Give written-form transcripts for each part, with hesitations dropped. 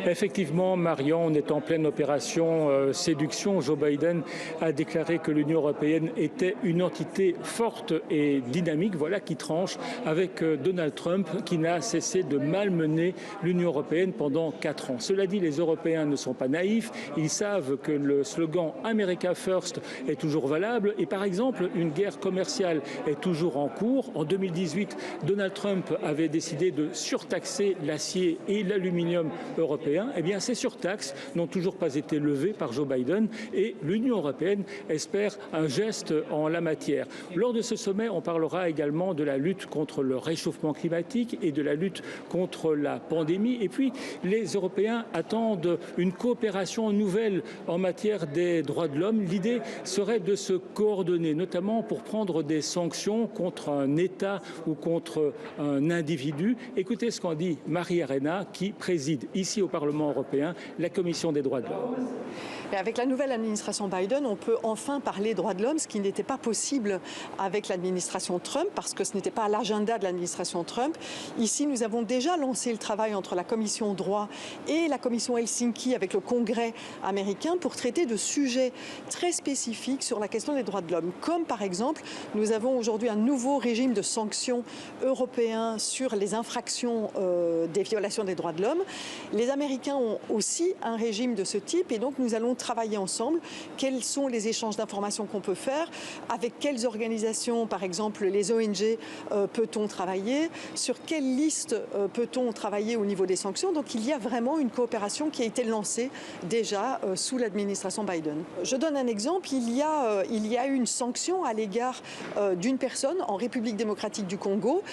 Effectivement, Marion, on est en pleine opération séduction. Joe Biden a déclaré que l'Union européenne était une entité forte et dynamique, voilà, qui tranche avec Donald Trump, qui n'a cessé de malmener l'Union européenne pendant 4 ans. Cela dit, les Européens ne sont pas naïfs. Ils savent que le slogan America First est toujours valable. Et par exemple, une guerre commerciale est toujours en cours. En 2018, Donald Trump avait décidé de surtaxer l'acier et l'aluminium européen. Eh bien, ces surtaxes n'ont toujours pas été levées par Joe Biden et l'Union européenne espère un geste en la matière. Lors de ce sommet, on parlera également de la lutte contre le réchauffement climatique et de la lutte contre la pandémie. Et puis, les Européens attendent une coopération nouvelle en matière des droits de l'homme. L'idée serait de se coordonner, notamment pour prendre des sanctions contre un État ou contre un individu. Écoutez ce qu'en dit Maria Arena, qui préside ici au Parlement européen la Commission des droits de l'homme. Avec la nouvelle administration Biden, on peut enfin parler droits de l'homme, ce qui n'était pas possible avec l'administration Trump, parce que ce n'était pas à l'agenda de l'administration Trump. Ici, nous avons déjà lancé le travail entre la Commission droit et la Commission Helsinki avec le Congrès américain pour traiter de sujets très spécifiques sur la question des droits de l'homme. Comme par exemple, nous avons aujourd'hui un nouveau régime de sanctions européen sur les infractions des violations des droits de l'homme. Les Américains ont aussi un régime de ce type et donc nous allons travailler ensemble. Quels sont les échanges d'informations qu'on peut faire? Avec quelles organisations, par exemple les ONG, peut-on travailler? Sur quelle liste peut-on travailler au niveau des sanctions? Donc il y a vraiment une coopération qui a été lancée déjà sous l'administration Biden. Je donne un exemple. Il y a eu une sanction à l'égard d'une personne en République démocratique du Congo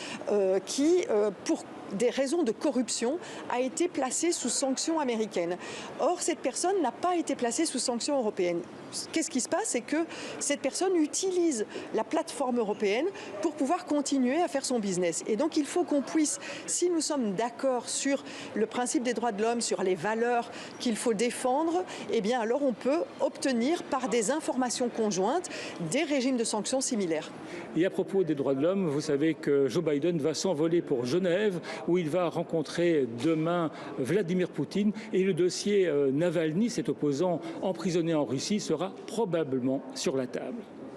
qui, pour des raisons de corruption, a été placée sous sanction américaine. Or, cette personne n'a pas été placée sous sanction européenne. Qu'est-ce qui se passe? C'est que cette personne utilise la plateforme européenne pour pouvoir continuer à faire son business. Et donc, il faut qu'on puisse, si nous sommes d'accord sur le principe des droits de l'homme, sur les valeurs qu'il faut défendre, eh bien, alors on peut obtenir par des informations conjointes des régimes de sanctions similaires. Et à propos des droits de l'homme, vous savez que Joe Biden va s'envoler pour Genève, où il va rencontrer demain Vladimir Poutine. Et le dossier Navalny, cet opposant emprisonné en Russie, sera probablement sur la table.